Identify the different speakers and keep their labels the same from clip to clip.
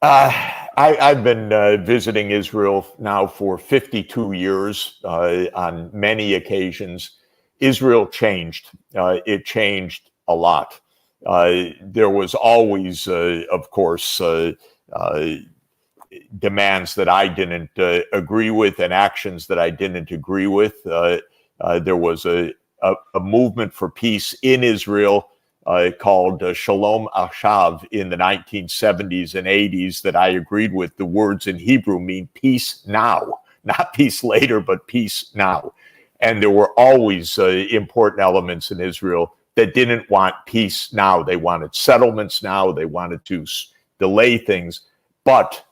Speaker 1: I've been visiting Israel now for 52 years on many occasions. Israel changed. It changed a lot. There was always, of course, demands that I didn't agree with and actions that I didn't agree with. There was a movement for peace in Israel called Shalom Achav in the 1970s and 80s that I agreed with. The words in Hebrew mean peace now, not peace later, but peace now. And there were always important elements in Israel that didn't want peace now. They wanted settlements now. They wanted to delay things. But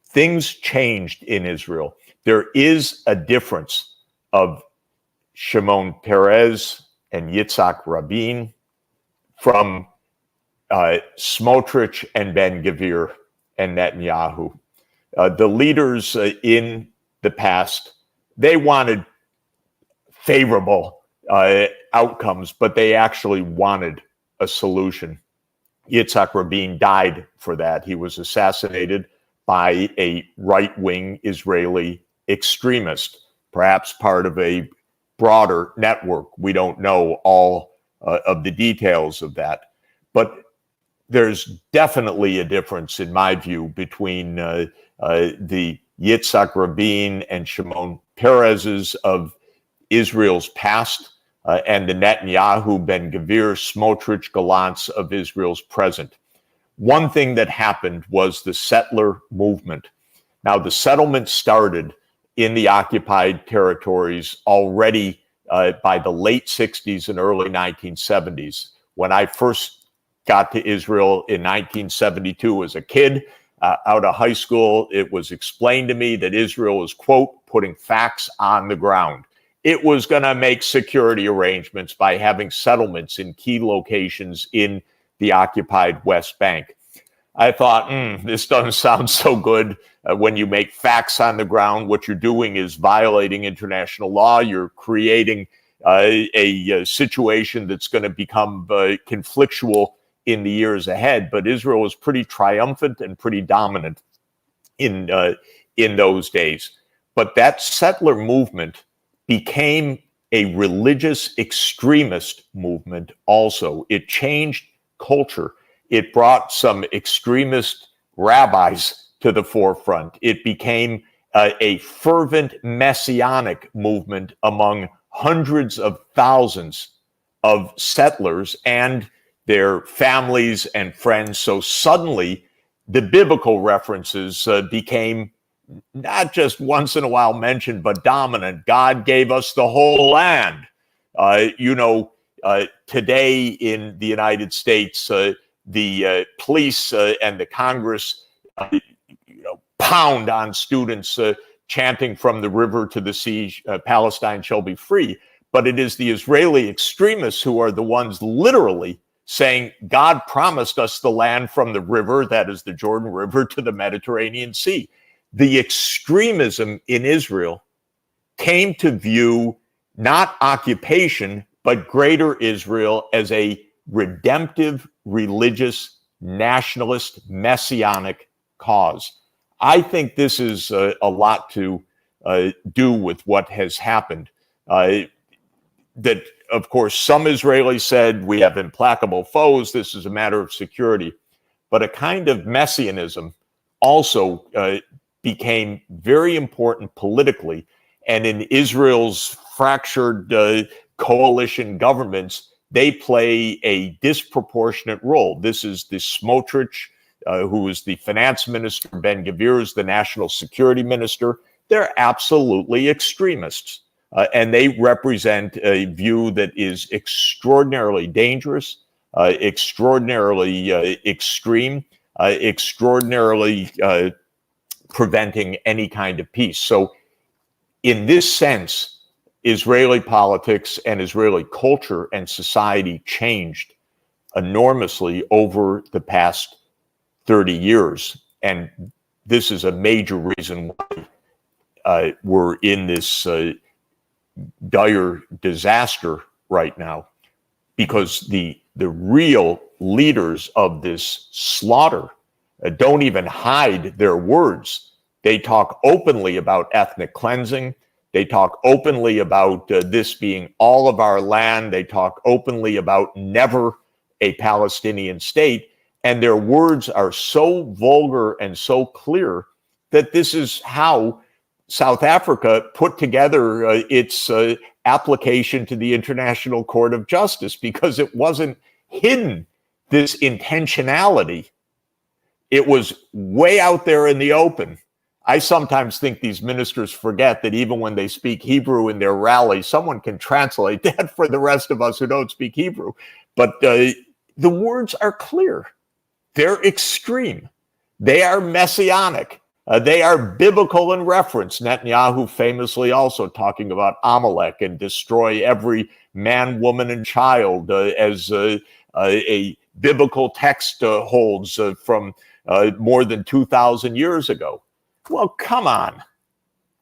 Speaker 1: things changed in Israel. There is a difference of Shimon Peres and Yitzhak Rabin from Smotrich and Ben-Gvir and Netanyahu. The leaders in the past, they wanted favorable outcomes, but they actually wanted a solution. Yitzhak Rabin died for that. He was assassinated by a right-wing Israeli extremist, perhaps part of a broader network. We don't know all of the details of that. But there's definitely a difference, in my view, between the Yitzhak Rabin and Shimon Peres's of Israel's past and the Netanyahu, Ben-Gvir, Smotrich, Gallants of Israel's present. One thing that happened was the settler movement. Now, the settlement started in the occupied territories already by the late 60s and early 1970s. When I first got to Israel in 1972 as a kid, out of high school, it was explained to me that Israel was, quote, putting facts on the ground. It was going to make security arrangements by having settlements in key locations in the occupied West Bank. I thought, this doesn't sound so good. When you make facts on the ground, what you're doing is violating international law. You're creating a situation that's going to become conflictual in the years ahead. But Israel was pretty triumphant and pretty dominant in those days. But that settler movement became a religious extremist movement also. It changed culture. It brought some extremist rabbis to the forefront. It became a fervent messianic movement among hundreds of thousands of settlers and their families and friends. So suddenly, the biblical references became not just once in a while mentioned, but dominant. God gave us the whole land. Today in the United States, the police and the Congress, pound on students chanting from the river to the sea, Palestine shall be free. But it is the Israeli extremists who are the ones literally saying God promised us the land from the river, that is the Jordan River, to the Mediterranean Sea. The extremism in Israel came to view not occupation, but greater Israel as a redemptive, religious, nationalist, messianic cause. I think this is a lot to do with what has happened. That, of course, some Israelis said, we have implacable foes, this is a matter of security. But a kind of messianism also became very important politically. And in Israel's fractured coalition governments, they play a disproportionate role. This is the Smotrich, who is the finance minister, Ben-Gvir is the national security minister. They're absolutely extremists. And they represent a view that is extraordinarily dangerous, extraordinarily extreme, extraordinarily preventing any kind of peace. So in this sense, Israeli politics and Israeli culture and society changed enormously over the past 30 years. And this is a major reason why we're in this dire disaster right now, because the real leaders of this slaughter don't even hide their words. They talk openly about ethnic cleansing. They talk openly about this being all of our land. They talk openly about never a Palestinian state. And their words are so vulgar and so clear that this is how South Africa put together its application to the International Court of Justice, because it wasn't hidden, this intentionality. It was way out there in the open. I sometimes think these ministers forget that even when they speak Hebrew in their rally, someone can translate that for the rest of us who don't speak Hebrew. But the words are clear. They're extreme. They are messianic. They are biblical in reference. Netanyahu famously also talking about Amalek and destroy every man, woman, and child, as a biblical text holds from more than 2,000 years ago. Well, come on.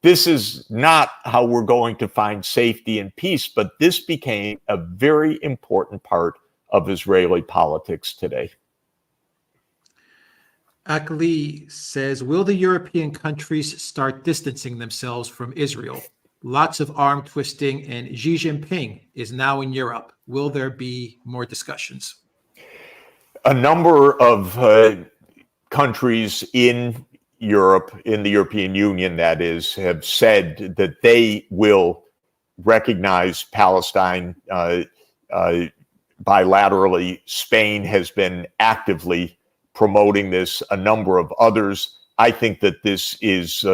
Speaker 1: This is not how we're going to find safety and peace, but this became a very important part of Israeli politics today.
Speaker 2: Akli says, will the European countries start distancing themselves from Israel? Lots of arm twisting, and Xi Jinping is now in Europe. Will there be more discussions?
Speaker 1: A number of countries in Europe, in the European Union, that is, have said that they will recognize Palestine bilaterally. Spain has been actively promoting this, a number of others. I think that this is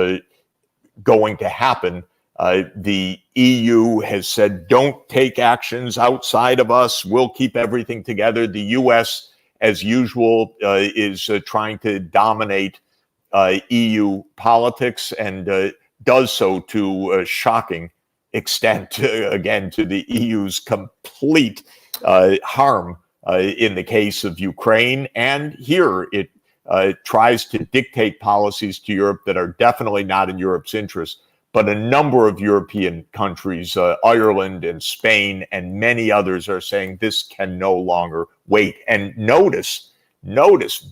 Speaker 1: going to happen. The EU has said, don't take actions outside of us. We'll keep everything together. The US, as usual, is trying to dominate EU politics, and does so to a shocking extent, again, to the EU's complete harm in the case of Ukraine. And here it tries to dictate policies to Europe that are definitely not in Europe's interest. But a number of European countries, Ireland and Spain and many others, are saying this can no longer wait. And notice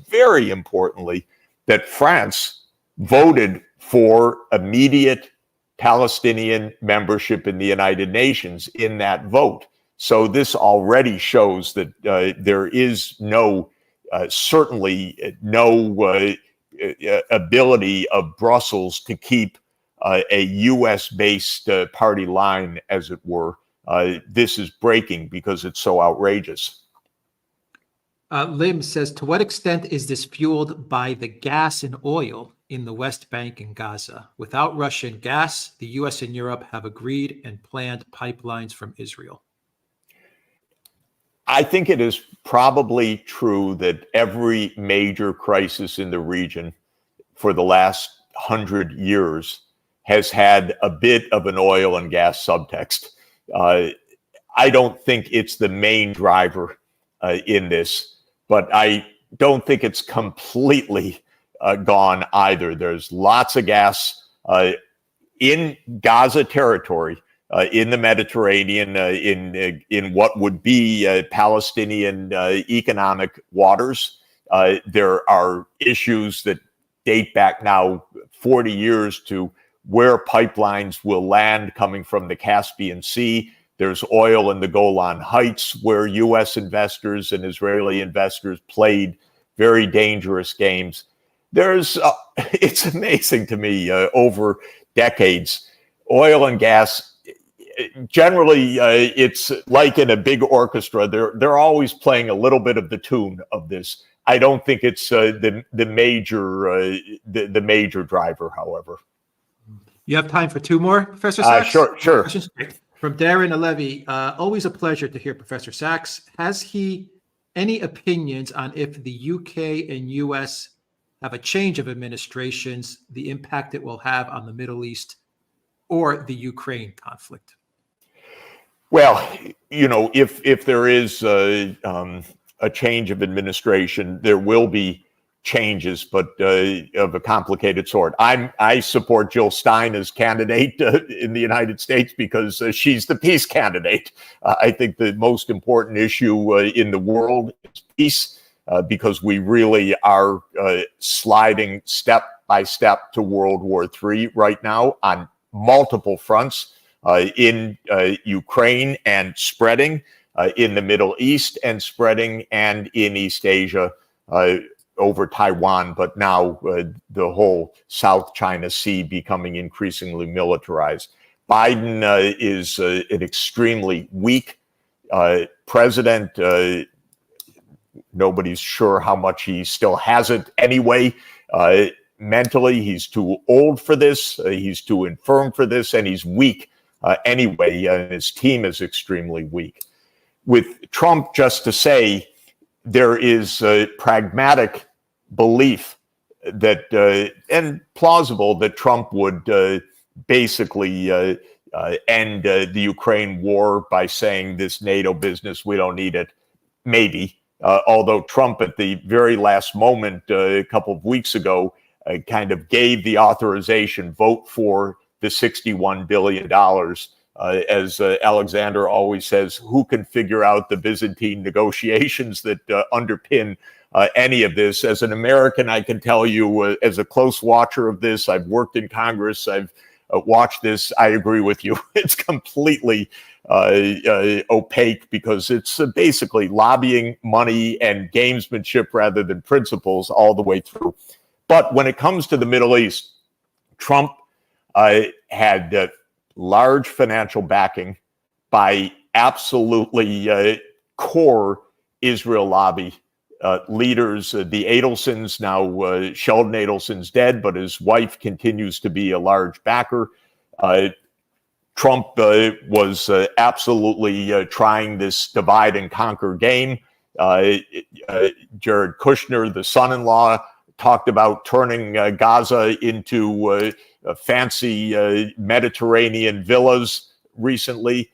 Speaker 1: very importantly, that France voted for immediate Palestinian membership in the United Nations in that vote. So this already shows that there is certainly no ability of Brussels to keep a US-based party line, as it were. This is breaking because it's so outrageous.
Speaker 2: Lim says, to what extent is this fueled by the gas and oil in the West Bank and Gaza? Without Russian gas, the US and Europe have agreed and planned pipelines from Israel.
Speaker 1: I think it is probably true that every major crisis in the region for the last 100 years has had a bit of an oil and gas subtext. I don't think it's the main driver in this, but I don't think it's completely gone either. There's lots of gas in Gaza territory, in the Mediterranean, in what would be Palestinian economic waters. There are issues that date back now 40 years to where pipelines will land coming from the Caspian Sea. There's oil in the Golan Heights, where U.S. investors and Israeli investors played very dangerous games. It's amazing to me, over decades, oil and gas, generally, it's like in a big orchestra. They're always playing a little bit of the tune of this. I don't think it's the major driver, however.
Speaker 2: You have time for two more, Professor Sachs?
Speaker 1: Sure.
Speaker 2: From Darren Alevi, always a pleasure to hear Professor Sachs. Has he any opinions on if the UK and US have a change of administrations, the impact it will have on the Middle East or the Ukraine conflict?
Speaker 1: Well, if there is a change of administration, there will be changes, but of a complicated sort. I support Jill Stein as candidate in the United States because she's the peace candidate. I think the most important issue in the world is peace. because we really are sliding step by step to World War III right now on multiple fronts, in Ukraine and spreading, in the Middle East and spreading, and in East Asia over Taiwan, but now the whole South China Sea becoming increasingly militarized. Biden is an extremely weak president. Nobody's sure how much he still has it anyway. Mentally, he's too old for this, he's too infirm for this, and he's weak anyway. His team is extremely weak. With Trump, just to say, there is a pragmatic belief that, and plausible, that Trump would basically end the Ukraine war by saying this NATO business, we don't need it. Maybe. Although Trump at the very last moment, a couple of weeks ago, kind of gave the authorization, vote for the $61 billion. As Alexander always says, who can figure out the Byzantine negotiations that underpin any of this? As an American, I can tell you, as a close watcher of this, I've worked in Congress, I've watched this, I agree with you. It's completely opaque because it's basically lobbying, money, and gamesmanship rather than principles all the way through. But when it comes to the Middle East, Trump had large financial backing by absolutely core Israel lobby leaders. The Adelsons, now Sheldon Adelson's dead, but his wife continues to be a large backer. Trump was absolutely trying this divide and conquer game. Jared Kushner, the son-in-law, talked about turning Gaza into fancy Mediterranean villas recently.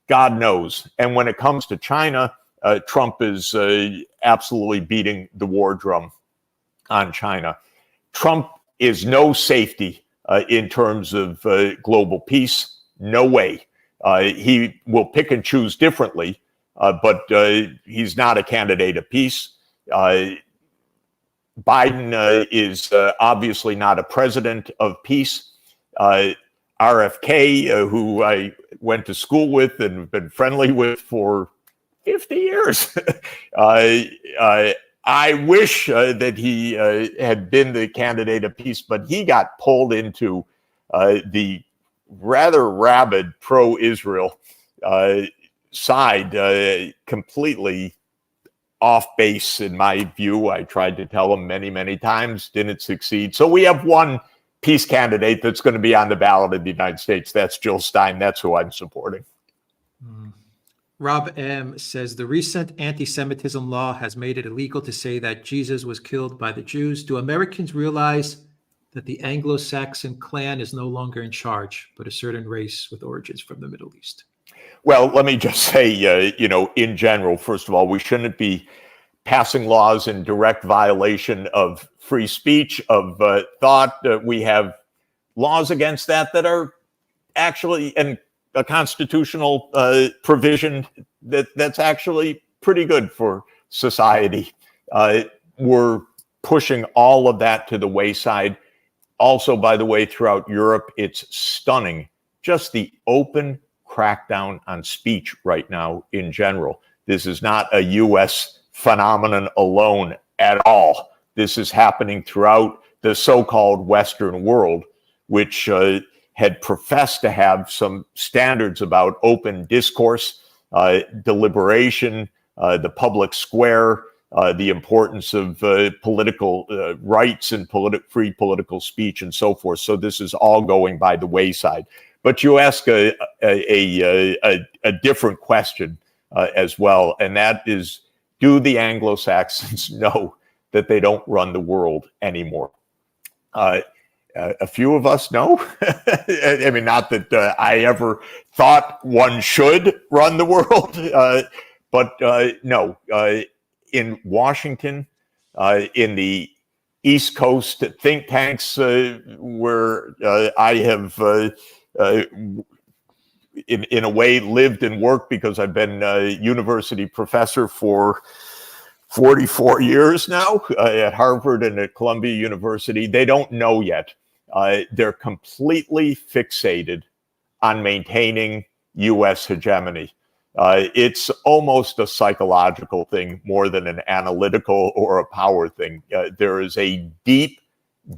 Speaker 1: God knows. And when it comes to China, Trump is absolutely beating the war drum on China. Trump is no safety in terms of global peace. No way. He will pick and choose differently, but he's not a candidate of peace. Biden is obviously not a president of peace. RFK, who I went to school with and have been friendly with for 50 years. I wish that he had been the candidate of peace, but he got pulled into the rather rabid pro-Israel side, completely off base in my view. I tried to tell him many, many times, didn't succeed. So we have one peace candidate that's going to be on the ballot in the United States. That's Jill Stein. That's who I'm supporting.
Speaker 2: Rob M. says the recent anti-Semitism law has made it illegal to say that Jesus was killed by the Jews. Do Americans realize that the Anglo-Saxon clan is no longer in charge, but a certain race with origins from the Middle East?
Speaker 1: Well, let me just say, in general, first of all, we shouldn't be passing laws in direct violation of free speech, of thought. We have laws against that are actually, and a constitutional provision that's actually pretty good for society. We're pushing all of that to the wayside. Also, by the way, throughout Europe, it's stunning, just the open crackdown on speech right now in general. This is not a U.S. phenomenon alone at all. This is happening throughout the so-called Western world, which had professed to have some standards about open discourse, deliberation, the public square, the importance of political rights and free political speech and so forth. So this is all going by the wayside. But you ask a different question as well, and that is, do the Anglo-Saxons know that they don't run the world anymore? A few of us know. I mean, not that I ever thought one should run the world, but no. In Washington, in the East Coast think tanks where I have, in a way, lived and worked because I've been a university professor for 44 years now at Harvard and at Columbia University. They don't know yet. They're completely fixated on maintaining U.S. hegemony. It's almost a psychological thing more than an analytical or a power thing. There is a deep,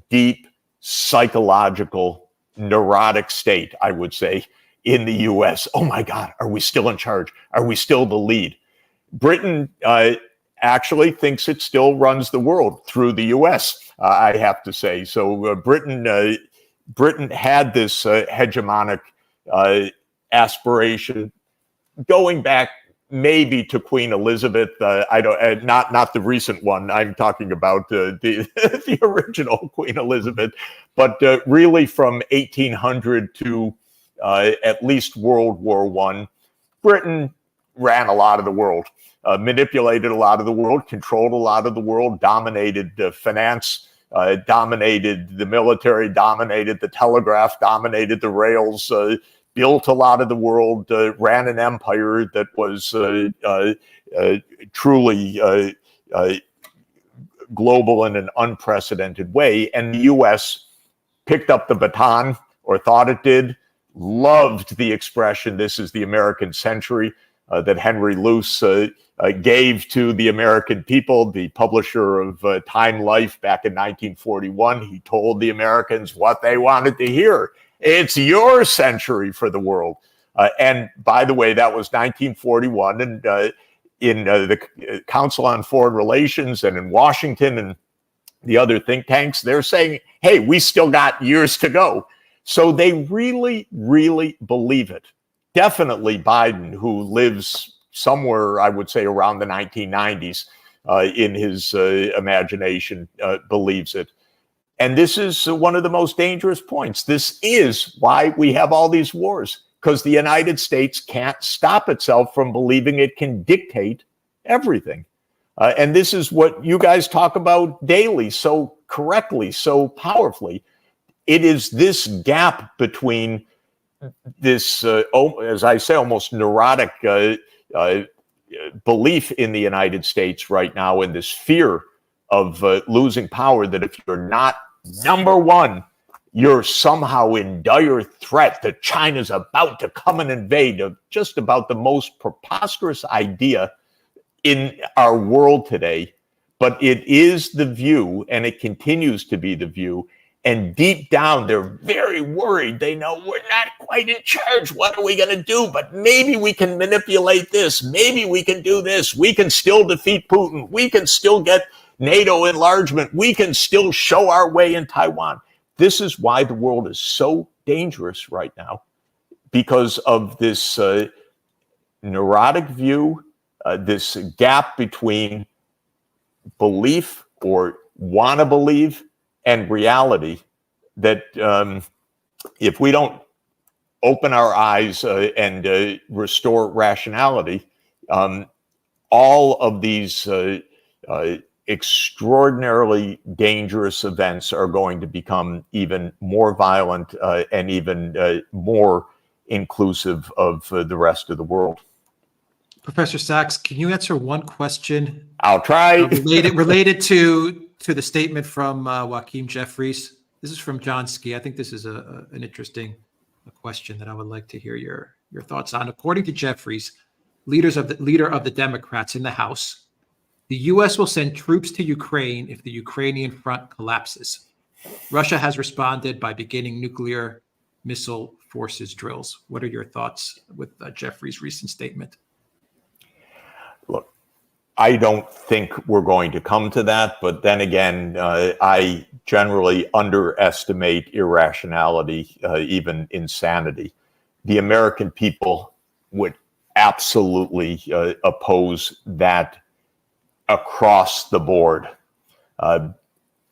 Speaker 1: deep psychological neurotic state, I would say, in the U.S. Oh my God, are we still in charge? Are we still the lead? Britain actually thinks it still runs the world through the U.S., I have to say. So Britain had this hegemonic aspiration going back maybe to Queen Elizabeth. I don't, not the recent one. I'm talking about the the original Queen Elizabeth, but really from 1800 to at least World War I, Britain ran a lot of the world, manipulated a lot of the world, controlled a lot of the world, dominated finance, dominated the military, dominated the telegraph, dominated the rails, built a lot of the world, ran an empire that was truly global in an unprecedented way. And the U.S. picked up the baton, or thought it did, loved the expression, "This is the American century," that Henry Luce gave to the American people, the publisher of Time Life back in 1941. He told the Americans what they wanted to hear. It's your century for the world. And by the way, that was 1941. And in the Council on Foreign Relations and in Washington and the other think tanks, they're saying, hey, we still got years to go. So they really, really believe it. Definitely Biden, who lives somewhere, I would say, around the 1990s in his imagination, believes it. And this is one of the most dangerous points. This is why we have all these wars, because the United States can't stop itself from believing it can dictate everything. And this is what you guys talk about daily so correctly, so powerfully. It is this gap between this, as I say, almost neurotic belief in the United States right now, and this fear of losing power, that if you're not number one, you're somehow in dire threat, that China's about to come and invade. Just about the most preposterous idea in our world today. But it is the view, and it continues to be the view. And deep down, they're very worried. They know we're not quite in charge. What are we going to do? But maybe we can manipulate this. Maybe we can do this. We can still defeat Putin. We can still get NATO enlargement. We can still show our way in Taiwan. This is why the world is so dangerous right now, because of this neurotic view, this gap between belief or want to believe and reality, that if we don't open our eyes and restore rationality, all of these extraordinarily dangerous events are going to become even more violent and even more inclusive of the rest of the world.
Speaker 2: Professor Sachs, can you answer one question?
Speaker 1: I'll try.
Speaker 2: Related to the statement from Joachim Jeffries. This is from John Ski. I think this is an interesting question that I would like to hear your thoughts on. According to Jeffries, leader of the Democrats in the House, the U.S. will send troops to Ukraine if the Ukrainian front collapses. Russia has responded by beginning nuclear missile forces drills. What are your thoughts with Jeffries' recent statement?
Speaker 1: Look, I don't think we're going to come to that, but then again, I generally underestimate irrationality, even insanity. The American people would absolutely oppose that across the board.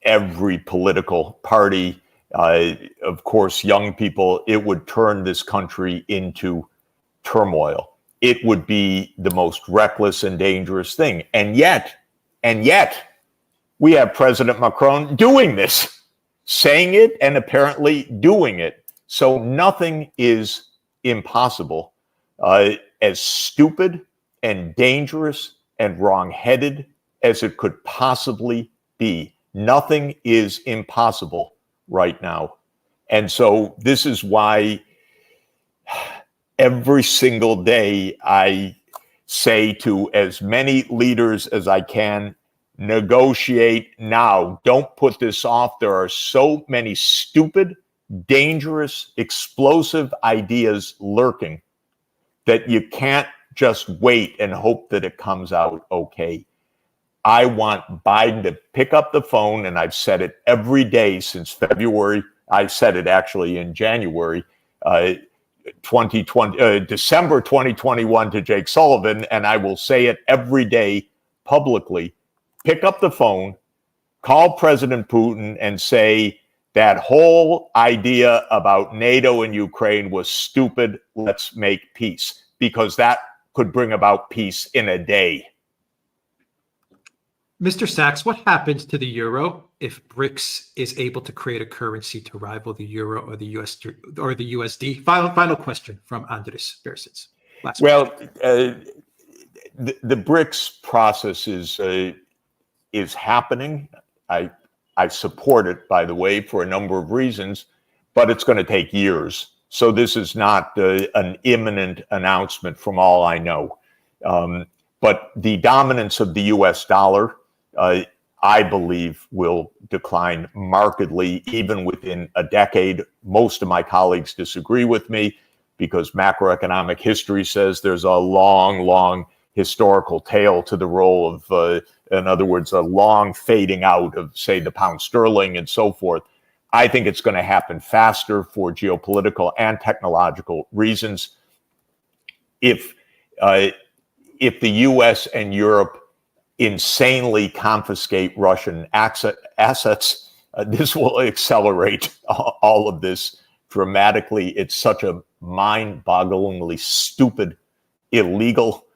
Speaker 1: Every political party, of course, young people, it would turn this country into turmoil. It would be the most reckless and dangerous thing. And yet, we have President Macron doing this, saying it and apparently doing it. So nothing is impossible. As stupid and dangerous and wrong-headed as it could possibly be. Nothing is impossible right now. And so this is why every single day I say to as many leaders as I can, negotiate now. Don't put this off. There are so many stupid, dangerous, explosive ideas lurking that you can't just wait and hope that it comes out okay. I want Biden to pick up the phone, and I've said it every day since February. I said it actually in January 2020, December 2021 to Jake Sullivan, and I will say it every day publicly. Pick up the phone, call President Putin and say that whole idea about NATO and Ukraine was stupid. Let's make peace, because that could bring about peace in a day.
Speaker 2: Mr. Sachs, what happens to the euro if BRICS is able to create a currency to rival the euro or the US or the USD? Final question from Andres Bersits.
Speaker 1: Well, the BRICS process is happening. I support it, by the way, for a number of reasons, but it's going to take years. So this is not an imminent announcement from all I know. But the dominance of the US dollar, I believe, will decline markedly, even within a decade. Most of my colleagues disagree with me because macroeconomic history says there's a long, long historical tail to the role of, in other words, a long fading out of, say, the pound sterling and so forth. I think it's going to happen faster for geopolitical and technological reasons. If the U.S. and Europe insanely confiscate Russian assets, this will accelerate all of this dramatically. It's such a mind-bogglingly stupid, illegal,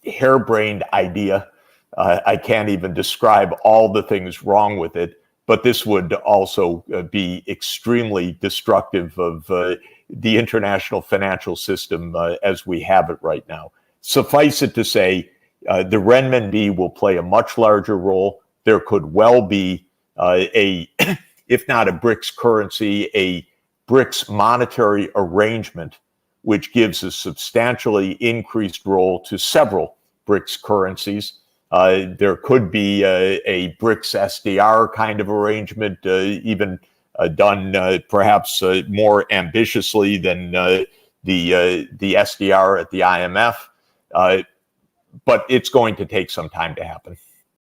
Speaker 1: harebrained idea. I can't even describe all the things wrong with it, but this would also be extremely destructive of the international financial system as we have it right now. Suffice it to say, the renminbi will play a much larger role. There could well be if not a BRICS currency, a BRICS monetary arrangement, which gives a substantially increased role to several BRICS currencies. There could be a BRICS SDR kind of arrangement, even done perhaps more ambitiously than the SDR at the IMF. But it's going to take some time to happen.